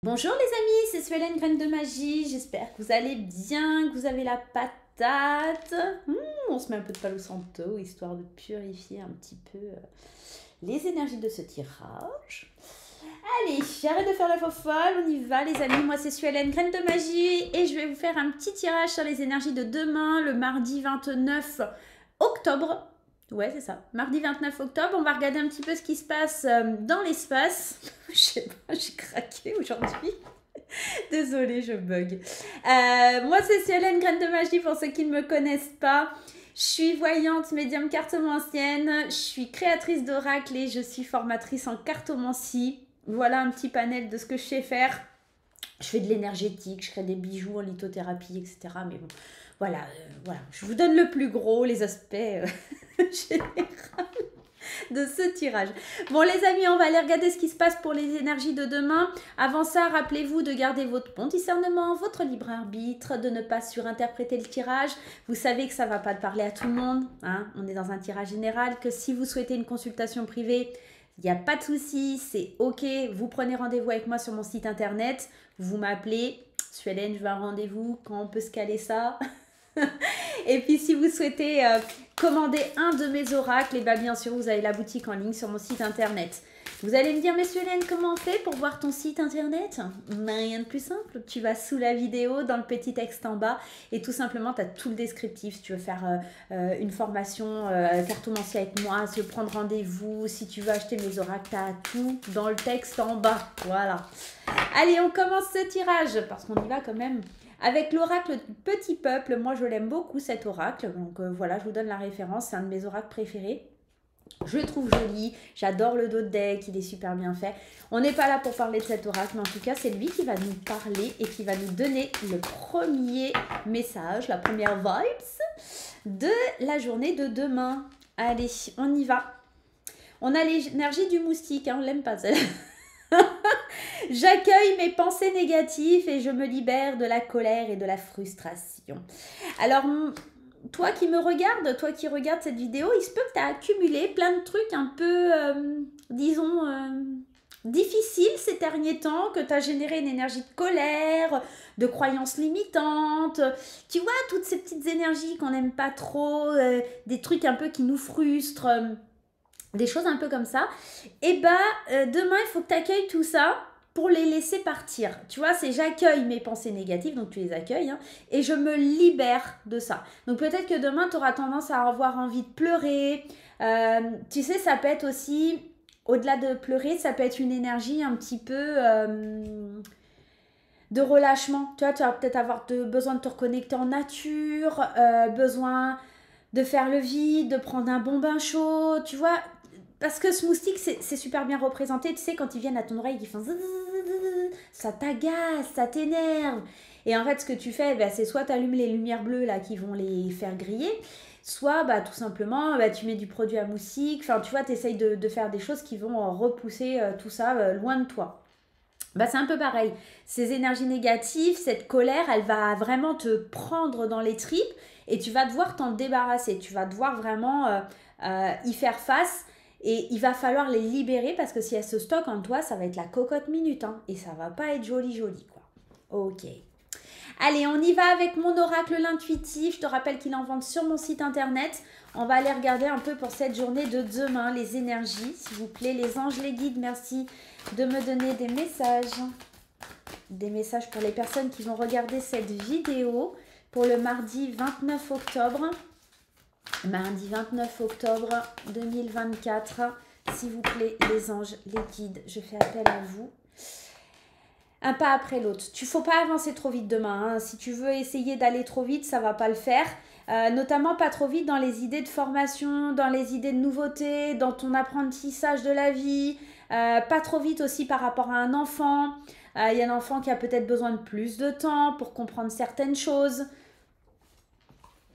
Bonjour les amis, c'est Suelen Graine de Magie, j'espère que vous allez bien, que vous avez la patate. On se met un peu de Palo Santo, histoire de purifier un petit peu les énergies de ce tirage. Allez, j'arrête de faire la fofolle, on y va les amis, moi c'est Suelen Graine de Magie et je vais vous faire un petit tirage sur les énergies de demain, le mardi 29 octobre. Ouais, c'est ça. Mardi 29 octobre, on va regarder un petit peu ce qui se passe dans l'espace. Je sais pas, j'ai craqué aujourd'hui. Désolée, je bug. Moi, c'est Célène Graine de Magie pour ceux qui ne me connaissent pas. Je suis voyante, médium cartomancienne. Je suis créatrice d'oracle et je suis formatrice en cartomancie. Voilà un petit panel de ce que je sais faire. Je fais de l'énergétique, je crée des bijoux en lithothérapie, etc. Mais bon, voilà, voilà. Je vous donne le plus gros, les aspects généraux de ce tirage. Bon les amis, on va aller regarder ce qui se passe pour les énergies de demain. Avant ça, rappelez-vous de garder votre bon discernement, votre libre arbitre, de ne pas surinterpréter le tirage. Vous savez que ça ne va pas parler à tout le monde, hein. On est dans un tirage général, que si vous souhaitez une consultation privée, il n'y a pas de souci, c'est ok. Vous prenez rendez-vous avec moi sur mon site internet, vous m'appelez, Suelen, je veux un rendez-vous, quand on peut se caler ça. Et puis si vous souhaitez commander un de mes oracles, et bien sûr vous avez la boutique en ligne sur mon site internet. Vous allez me dire, mais Suelen, comment on fait pour voir ton site internet? Rien de plus simple, tu vas sous la vidéo dans le petit texte en bas et tout simplement tu as tout le descriptif. Si tu veux faire une formation cartomancie avec moi, si tu veux prendre rendez-vous, si tu veux acheter mes oracles, tu as tout dans le texte en bas. Voilà. Allez, on commence ce tirage parce qu'on y va quand même. Avec l'oracle du petit peuple, moi je l'aime beaucoup cet oracle, donc voilà, je vous donne la référence, c'est un de mes oracles préférés. Je le trouve joli, j'adore le dos de deck, il est super bien fait. On n'est pas là pour parler de cet oracle, mais en tout cas c'est lui qui va nous parler et qui va nous donner le premier message, la première vibes de la journée de demain. Allez, on y va. On a l'énergie du moustique, hein, on l'aime pas celle-là. J'accueille mes pensées négatives et je me libère de la colère et de la frustration. Alors, toi qui me regardes, toi qui regardes cette vidéo, il se peut que tu as accumulé plein de trucs un peu, disons, difficiles ces derniers temps, que tu as généré une énergie de colère, de croyances limitantes. Tu vois, toutes ces petites énergies qu'on n'aime pas trop, des trucs un peu qui nous frustrent. Des choses un peu comme ça. Et demain, il faut que tu accueilles tout ça pour les laisser partir. Tu vois, c'est j'accueille mes pensées négatives, donc tu les accueilles, hein, et je me libère de ça. Donc peut-être que demain, tu auras tendance à avoir envie de pleurer. Tu sais, ça peut être aussi, au-delà de pleurer, ça peut être une énergie un petit peu de relâchement. Tu vois, tu vas peut-être avoir besoin de te reconnecter en nature, besoin de faire le vide, de prendre un bon bain chaud, tu vois. Parce que ce moustique, c'est super bien représenté. Tu sais, quand ils viennent à ton oreille, ils font... Ça t'agace, ça t'énerve. Et en fait, ce que tu fais, c'est soit tu allumes les lumières bleues là, qui vont les faire griller, soit tout simplement, tu mets du produit à moustique. Enfin, tu vois, tu essayes de faire des choses qui vont repousser tout ça loin de toi. C'est un peu pareil. Ces énergies négatives, cette colère, elle va vraiment te prendre dans les tripes et tu vas devoir t'en débarrasser. Tu vas devoir vraiment y faire face. Et il va falloir les libérer parce que si elles se stockent en toi, ça va être la cocotte minute. Hein, et ça va pas être joli, quoi. Ok. Allez, on y va avec mon oracle l'intuitif. Je te rappelle qu'il en vend sur mon site internet. On va aller regarder un peu pour cette journée de demain, les énergies, s'il vous plaît. Les anges, les guides, merci de me donner des messages. Des messages pour les personnes qui vont regarder cette vidéo pour le mardi 29 octobre. Mardi 29 octobre 2024, s'il vous plaît, les anges, les guides, je fais appel à vous. Un pas après l'autre. Tu ne faut pas avancer trop vite demain. Hein. Si tu veux essayer d'aller trop vite, ça ne va pas le faire. Notamment pas trop vite dans les idées de formation, dans les idées de nouveautés, dans ton apprentissage de la vie. Pas trop vite aussi par rapport à un enfant. Il y a un enfant qui a peut-être besoin de plus de temps pour comprendre certaines choses.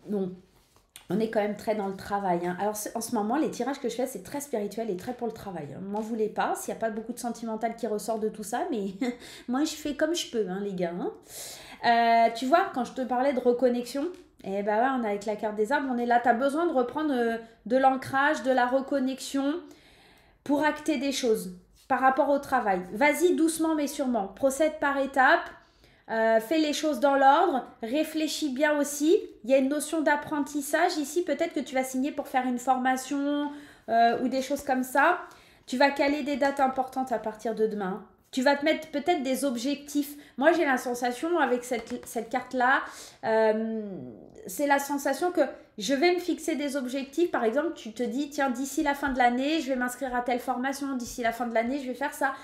Bon. On est quand même très dans le travail. Hein. Alors en ce moment, les tirages que je fais, c'est très spirituel et très pour le travail. Hein. M'en voulez pas, s'il n'y a pas beaucoup de sentimental qui ressort de tout ça, mais moi je fais comme je peux, hein, les gars. Hein. Tu vois, quand je te parlais de reconnexion, ouais, on est avec la carte des arbres, on est là. Tu as besoin de reprendre de l'ancrage, de la reconnexion pour acter des choses. par rapport au travail. Vas-y doucement mais sûrement. Procède par étapes. Fais les choses dans l'ordre, réfléchis bien aussi. Il y a une notion d'apprentissage ici. Peut-être que tu vas signer pour faire une formation ou des choses comme ça. Tu vas caler des dates importantes à partir de demain. Tu vas te mettre peut-être des objectifs. Moi, j'ai la sensation avec cette carte-là, c'est la sensation que je vais me fixer des objectifs. Par exemple, tu te dis, tiens, d'ici la fin de l'année, je vais m'inscrire à telle formation. D'ici la fin de l'année, je vais faire ça.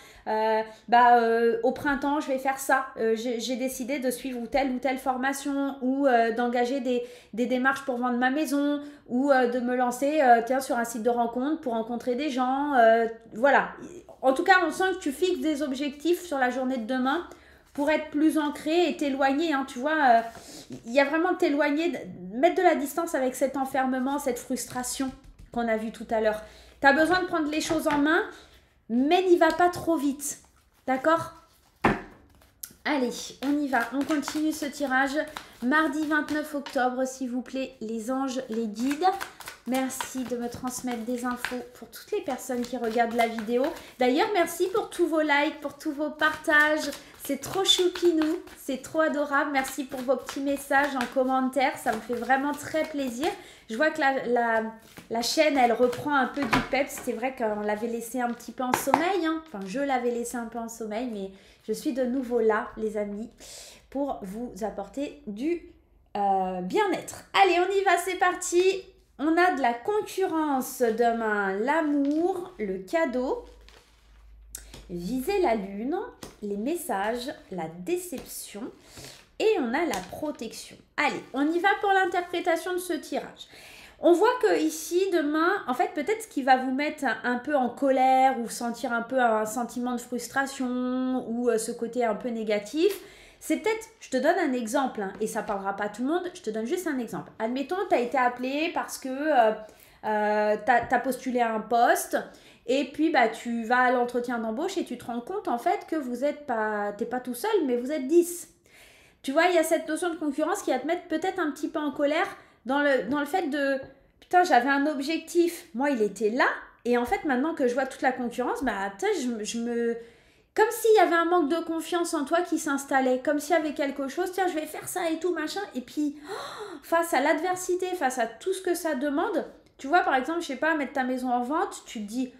Au printemps, je vais faire ça. J'ai décidé de suivre ou telle formation ou d'engager des démarches pour vendre ma maison ou de me lancer sur un site de rencontre pour rencontrer des gens. Voilà. En tout cas, on sent que tu fixes des objectifs sur la journée de demain pour être plus ancré et t'éloigner. Hein, tu vois, il y a vraiment t'éloigner, mettre de la distance avec cet enfermement, cette frustration qu'on a vu tout à l'heure. Tu as besoin de prendre les choses en main, mais n'y va pas trop vite. D'accord ? Allez, on y va. On continue ce tirage. Mardi 29 octobre, s'il vous plaît, les anges, les guides. Merci de me transmettre des infos pour toutes les personnes qui regardent la vidéo. D'ailleurs, merci pour tous vos likes, pour tous vos partages. C'est trop choupinou, c'est trop adorable. Merci pour vos petits messages en commentaire. Ça me fait vraiment très plaisir. Je vois que la chaîne, elle reprend un peu du peps. C'est vrai qu'on l'avait laissé un petit peu en sommeil. Hein. Enfin, je l'avais laissé un peu en sommeil, mais je suis de nouveau là, les amis, pour vous apporter du bien-être. Allez, on y va, c'est parti. On a de la concurrence demain, l'amour, le cadeau, viser la lune, les messages, la déception et on a la protection. Allez, on y va pour l'interprétation de ce tirage. On voit que ici, demain, en fait, peut-être ce qui va vous mettre un peu en colère ou sentir un peu un sentiment de frustration ou ce côté un peu négatif, c'est peut-être, je te donne un exemple, hein, et ça ne parlera pas à tout le monde, je te donne juste un exemple. Admettons, tu as été appelé parce que tu as postulé à un poste et puis tu vas à l'entretien d'embauche et tu te rends compte en fait que vous êtes pas, t'es pas tout seul, mais vous êtes 10. Tu vois, il y a cette notion de concurrence qui va te mettre peut-être un petit peu en colère dans le fait de, putain, j'avais un objectif, moi il était là, et en fait maintenant que je vois toute la concurrence, comme s'il y avait un manque de confiance en toi qui s'installait, comme s'il y avait quelque chose, tiens, je vais faire ça et tout, machin. Et puis, face à l'adversité, face à tout ce que ça demande, tu vois, par exemple, je sais pas, mettre ta maison en vente, tu te dis,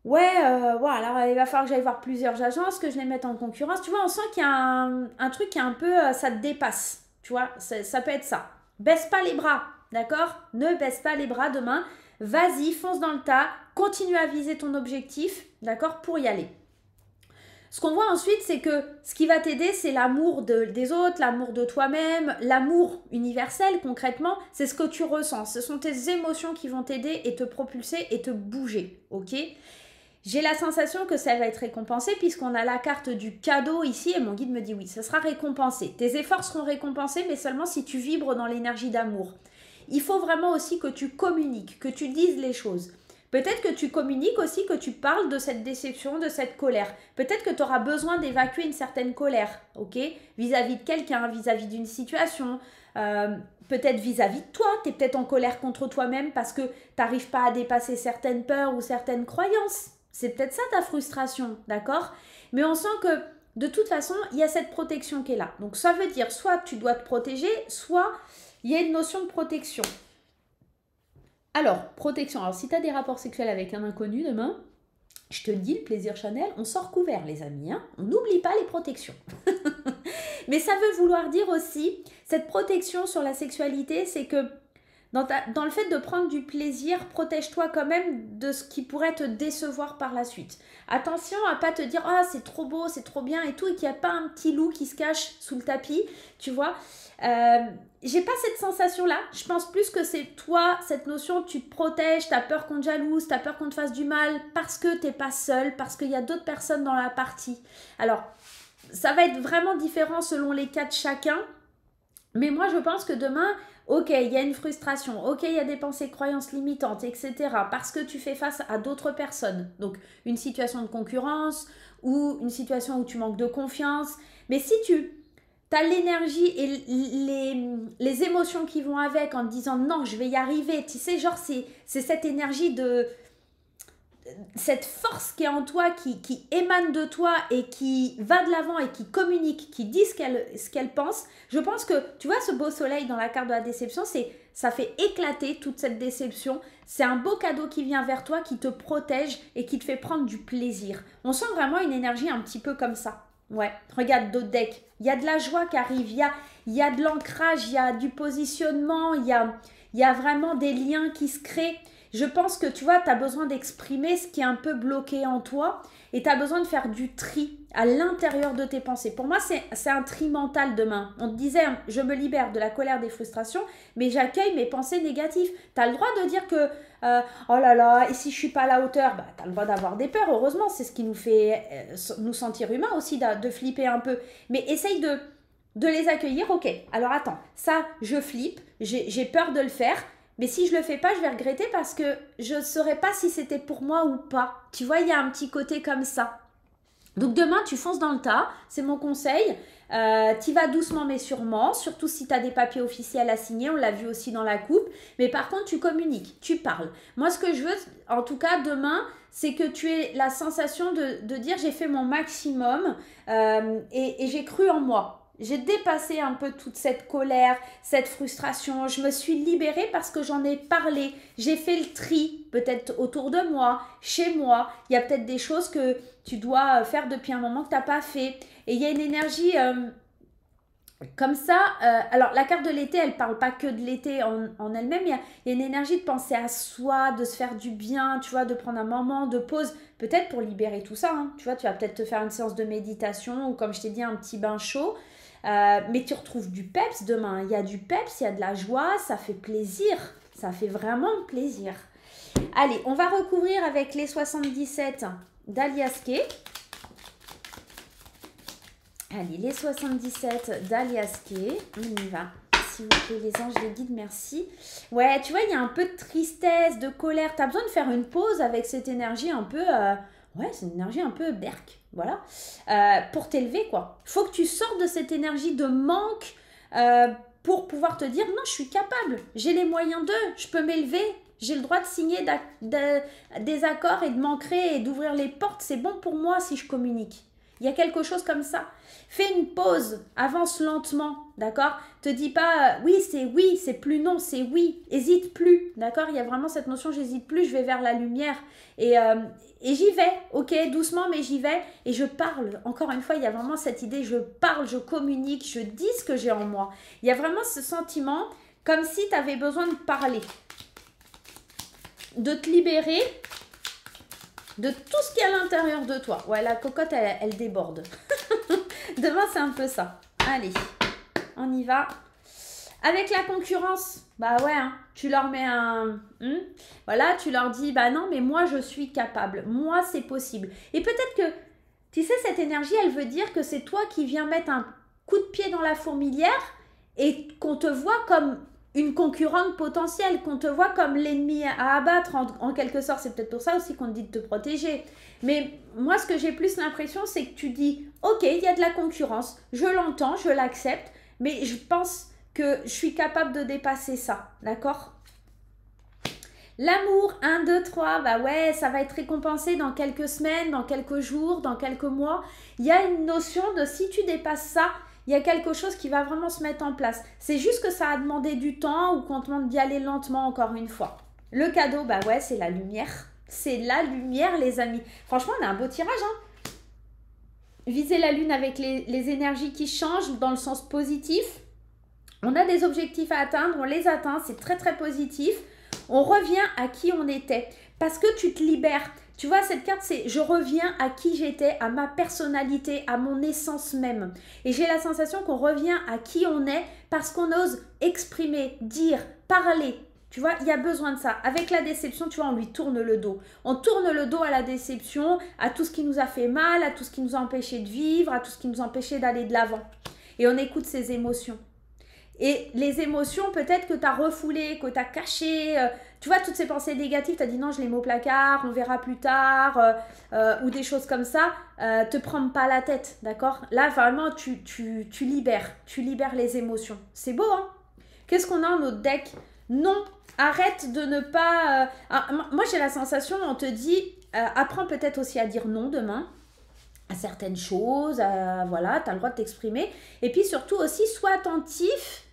ouais, alors il va falloir que j'aille voir plusieurs agences, que je les mette en concurrence. Tu vois, on sent qu'il y a un truc qui est un peu, ça te dépasse, tu vois, ça peut être ça. Baisse pas les bras, d'accord ? Ne baisse pas les bras demain. Vas-y, fonce dans le tas, continue à viser ton objectif, d'accord, pour y aller. Ce qu'on voit ensuite, c'est que ce qui va t'aider, c'est l'amour des autres, l'amour de toi-même, l'amour universel concrètement, c'est ce que tu ressens. Ce sont tes émotions qui vont t'aider et te propulser et te bouger, ok ? J'ai la sensation que ça va être récompensé puisqu'on a la carte du cadeau ici et mon guide me dit oui, ça sera récompensé. Tes efforts seront récompensés, mais seulement si tu vibres dans l'énergie d'amour. Il faut vraiment aussi que tu communiques, que tu dises les choses. Peut-être que tu communiques aussi, que tu parles de cette déception, de cette colère. Peut-être que tu auras besoin d'évacuer une certaine colère, ok ? Vis-à-vis de quelqu'un, vis-à-vis d'une situation, peut-être vis-à-vis de toi. Tu es peut-être en colère contre toi-même parce que tu n'arrives pas à dépasser certaines peurs ou certaines croyances. C'est peut-être ça ta frustration, d'accord ? Mais on sent que de toute façon, il y a cette protection qui est là. Donc ça veut dire soit tu dois te protéger, soit il y a une notion de protection. Alors, protection. Alors, si tu as des rapports sexuels avec un inconnu demain, je te le dis, le plaisir Chanel, on sort couvert, les amis. Hein, on n'oublie pas les protections. Mais ça veut vouloir dire aussi, cette protection sur la sexualité, c'est que dans le fait de prendre du plaisir, protège-toi quand même de ce qui pourrait te décevoir par la suite. Attention à pas te dire « Ah, c'est trop beau, c'est trop bien et tout » et qu'il n'y a pas un petit loup qui se cache sous le tapis, tu vois. J'ai pas cette sensation-là. Je pense plus que c'est toi, cette notion, tu te protèges, tu as peur qu'on te jalouse, tu as peur qu'on te fasse du mal parce que tu n'es pas seul, parce qu'il y a d'autres personnes dans la partie. Alors, ça va être vraiment différent selon les cas de chacun. Mais moi, je pense que demain, ok, il y a une frustration, ok, il y a des pensées, croyances limitantes, etc. Parce que tu fais face à d'autres personnes. Donc, une situation de concurrence ou une situation où tu manques de confiance. Mais si tu as l'énergie et les émotions qui vont avec en te disant non, je vais y arriver. Tu sais, genre, c'est cette énergie cette force qui est en toi, qui émane de toi et qui va de l'avant et qui communique, qui dit ce qu'elle pense. Je pense que, tu vois, ce beau soleil dans la carte de la déception, ça fait éclater toute cette déception. C'est un beau cadeau qui vient vers toi, qui te protège et qui te fait prendre du plaisir. On sent vraiment une énergie un petit peu comme ça. Ouais, regarde d'autres decks. Il y a de la joie qui arrive, il y a de l'ancrage, il y a du positionnement, il y a vraiment des liens qui se créent. Je pense que tu vois, tu as besoin d'exprimer ce qui est un peu bloqué en toi et tu as besoin de faire du tri à l'intérieur de tes pensées. Pour moi, c'est un tri mental demain. On te disait, je me libère de la colère, des frustrations, mais j'accueille mes pensées négatives. Tu as le droit de dire que, oh là là, et si je suis pas à la hauteur, bah, tu as le droit d'avoir des peurs, heureusement. C'est ce qui nous fait nous sentir humains aussi, de flipper un peu. Mais essaye de les accueillir. Ok, alors attends, ça, je flippe, j'ai peur de le faire. Mais si je le fais pas, je vais regretter parce que je ne saurais pas si c'était pour moi ou pas. Tu vois, il y a un petit côté comme ça. Donc demain, tu fonces dans le tas, c'est mon conseil. Tu vas doucement mais sûrement, surtout si tu as des papiers officiels à signer, on l'a vu aussi dans la coupe. Mais par contre, tu communiques, tu parles. Moi, ce que je veux, en tout cas demain, c'est que tu aies la sensation de dire j'ai fait mon maximum et j'ai cru en moi. J'ai dépassé un peu toute cette colère, cette frustration. Je me suis libérée parce que j'en ai parlé. J'ai fait le tri, peut-être autour de moi, chez moi. Il y a peut-être des choses que tu dois faire depuis un moment que tu n'as pas fait. Et il y a une énergie comme ça. Alors, la carte de l'été, elle ne parle pas que de l'été en elle-même. Il y a une énergie de penser à soi, de se faire du bien, tu vois, de prendre un moment de pause. Peut-être pour libérer tout ça. Hein. Tu vois, tu vas peut-être te faire une séance de méditation ou, comme je t'ai dit, un petit bain chaud. Mais tu retrouves du peps demain. Il y a du peps, il y a de la joie, ça fait plaisir. Ça fait vraiment plaisir. Allez, on va recouvrir avec les 77 d'Aliaské. Allez, les 77 d'Aliaské. On y va. S'il vous plaît, les anges, les guides, merci. Ouais, tu vois, il y a un peu de tristesse, de colère. Tu as besoin de faire une pause avec cette énergie un peu... ouais, c'est une énergie un peu berk. Voilà, pour t'élever quoi. Il faut que tu sortes de cette énergie de manque pour pouvoir te dire non, je suis capable, j'ai les moyens je peux m'élever, j'ai le droit de signer des accords et de m'ancrer et d'ouvrir les portes, c'est bon pour moi si je communique. Il y a quelque chose comme ça. Fais une pause, avance lentement, d'accord? Te dis pas oui, c'est plus non, c'est oui. Hésite plus, d'accord? Il y a vraiment cette notion, j'hésite plus, je vais vers la lumière. Et j'y vais, ok, doucement, mais j'y vais. Et je parle. Encore une fois, il y a vraiment cette idée, je parle, je communique, je dis ce que j'ai en moi. Il y a vraiment ce sentiment comme si tu avais besoin de parler, de te libérer de tout ce qui est à l'intérieur de toi. Ouais, la cocotte, elle déborde. Demain, c'est un peu ça. Allez, on y va. Avec la concurrence, bah ouais, hein, tu leur mets un... voilà, tu leur dis, bah non, mais moi, je suis capable. Moi, c'est possible. Et peut-être que, tu sais, cette énergie, elle veut dire que c'est toi qui viens mettre un coup de pied dans la fourmilière et qu'on te voit comme une concurrente potentielle, qu'on te voit comme l'ennemi à abattre en quelque sorte. C'est peut-être pour ça aussi qu'on te dit de te protéger. Mais moi, ce que j'ai plus l'impression, c'est que tu dis, ok, il y a de la concurrence, je l'entends, je l'accepte, mais je pense que je suis capable de dépasser ça, d'accord? L'amour, 1, 2, 3, bah ouais, ça va être récompensé dans quelques semaines, dans quelques jours, dans quelques mois. Il y a une notion de si tu dépasses ça, il y a quelque chose qui va vraiment se mettre en place. C'est juste que ça a demandé du temps ou qu'on te demande d'y aller lentement encore une fois. Le cadeau, bah ouais, c'est la lumière. C'est la lumière, les amis. Franchement, on a un beau tirage, hein. Viser la lune avec les énergies qui changent dans le sens positif. On a des objectifs à atteindre, on les atteint, c'est très très positif. On revient à qui on était parce que tu te libères. Tu vois, cette carte, c'est je reviens à qui j'étais, à ma personnalité, à mon essence même. Et j'ai la sensation qu'on revient à qui on est parce qu'on ose exprimer, dire, parler. Tu vois, il y a besoin de ça. Avec la déception, tu vois, on lui tourne le dos. On tourne le dos à la déception, à tout ce qui nous a fait mal, à tout ce qui nous a empêché de vivre, à tout ce qui nous a empêché d'aller de l'avant. Et on écoute ses émotions. Et les émotions, peut-être que tu as refoulé, que tu as caché, tu vois, toutes ces pensées négatives, tu as dit non, je les mets au placard, on verra plus tard, ou des choses comme ça, te prends pas la tête, d'accord? Là, vraiment, tu libères les émotions. C'est beau, hein? Qu'est-ce qu'on a dans notre deck? Non, arrête de ne pas... moi, j'ai la sensation, on te dit, apprends peut-être aussi à dire non demain à certaines choses, voilà, tu as le droit de t'exprimer. Et puis surtout aussi, sois attentif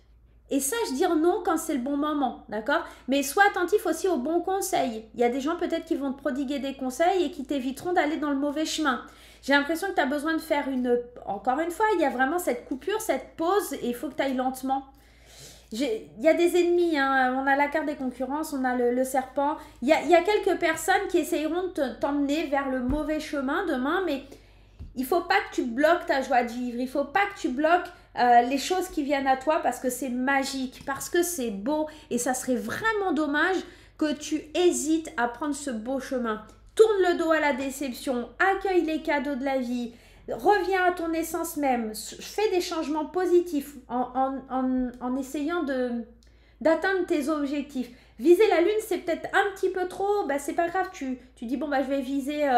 et sache dire non quand c'est le bon moment, d'accord? Mais sois attentif aussi aux bons conseils. Il y a des gens peut-être qui vont te prodiguer des conseils et qui t'éviteront d'aller dans le mauvais chemin. J'ai l'impression que tu as besoin de faire encore une fois, il y a vraiment cette coupure, cette pause et il faut que tu ailles lentement. Il y a des ennemis, hein. On a la carte des concurrences, on a le serpent. Il y a quelques personnes qui essayeront de t'emmener vers le mauvais chemin demain, mais il faut pas que tu bloques ta joie de vivre. Il faut pas que tu bloques les choses qui viennent à toi parce que c'est magique, parce que c'est beau. Et ça serait vraiment dommage que tu hésites à prendre ce beau chemin. Tourne le dos à la déception, accueille les cadeaux de la vie. Reviens à ton essence même, fais des changements positifs en essayant d'atteindre tes objectifs. Viser la lune, c'est peut-être un petit peu trop, bah, c'est pas grave, tu dis bon, bah, je vais viser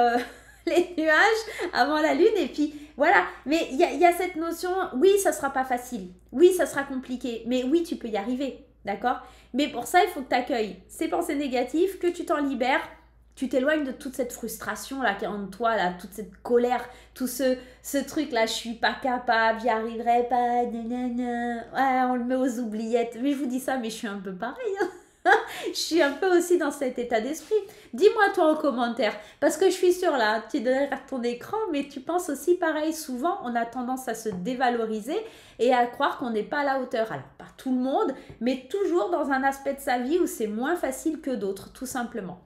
les nuages avant la lune et puis voilà. Mais il y a cette notion, oui, ça sera pas facile, oui, ça sera compliqué, mais oui, tu peux y arriver, d'accord? Mais pour ça, il faut que tu accueilles ces pensées négatives, que tu t'en libères. Tu t'éloignes de toute cette frustration là qui est en toi, là, toute cette colère, tout ce truc là, je suis pas capable, j'y arriverai pas, nanana. Ouais, on le met aux oubliettes. Mais je vous dis ça, mais je suis un peu pareil. Hein. Je suis un peu aussi dans cet état d'esprit. Dis-moi toi en commentaire, parce que je suis sûre là, tu es derrière ton écran, mais tu penses aussi pareil. Souvent, on a tendance à se dévaloriser et à croire qu'on n'est pas à la hauteur. Alors, pas tout le monde, mais toujours dans un aspect de sa vie où c'est moins facile que d'autres, tout simplement.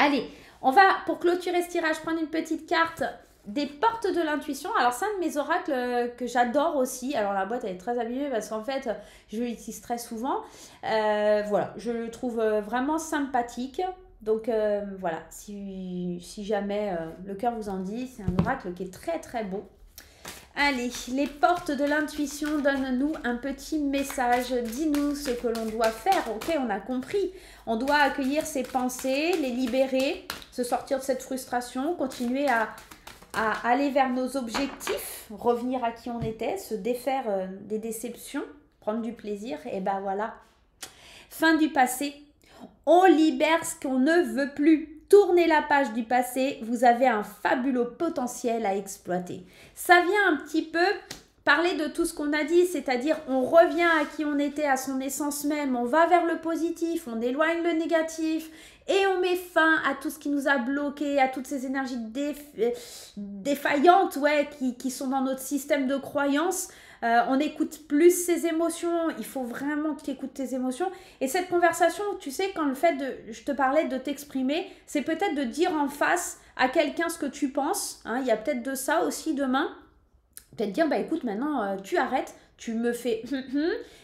Allez, on va, pour clôturer ce tirage, prendre une petite carte des portes de l'intuition. Alors, c'est un de mes oracles que j'adore aussi. Alors, la boîte, elle est très abîmée parce qu'en fait, je l'utilise très souvent. Voilà, je le trouve vraiment sympathique. Donc, voilà, si jamais le cœur vous en dit, c'est un oracle qui est très, très beau. Allez, les portes de l'intuition, donne-nous un petit message. Dis-nous ce que l'on doit faire. Ok, on a compris. On doit accueillir ses pensées, les libérer, se sortir de cette frustration, continuer à aller vers nos objectifs, revenir à qui on était, se défaire des déceptions, prendre du plaisir. Et ben voilà, fin du passé. On libère ce qu'on ne veut plus. Tournez la page du passé, vous avez un fabuleux potentiel à exploiter. Ça vient un petit peu parler de tout ce qu'on a dit, c'est-à-dire on revient à qui on était, à son essence même, on va vers le positif, on éloigne le négatif et on met fin à tout ce qui nous a bloqué, à toutes ces énergies défaillantes qui sont dans notre système de croyance. On écoute plus ses émotions, il faut vraiment que tu écoutes tes émotions. Et cette conversation, tu sais, quand je te parlais de t'exprimer, c'est peut-être de dire en face à quelqu'un ce que tu penses. Hein, il y a peut-être de ça aussi demain. Peut-être dire, bah écoute, maintenant tu arrêtes, tu me fais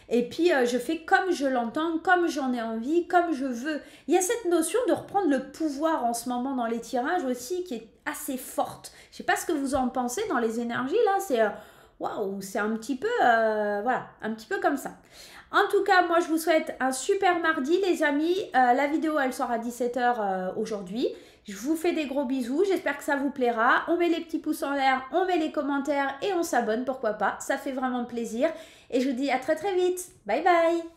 et puis je fais comme je l'entends, comme j'en ai envie, comme je veux. Il y a cette notion de reprendre le pouvoir en ce moment dans les tirages aussi qui est assez forte. Je ne sais pas ce que vous en pensez dans les énergies là, c'est... waouh, c'est un petit peu, voilà, un petit peu comme ça. En tout cas, moi, je vous souhaite un super mardi, les amis. La vidéo, elle sort à 17 h aujourd'hui. Je vous fais des gros bisous. J'espère que ça vous plaira. On met les petits pouces en l'air, on met les commentaires et on s'abonne, pourquoi pas. Ça fait vraiment plaisir. Et je vous dis à très, très vite. Bye, bye.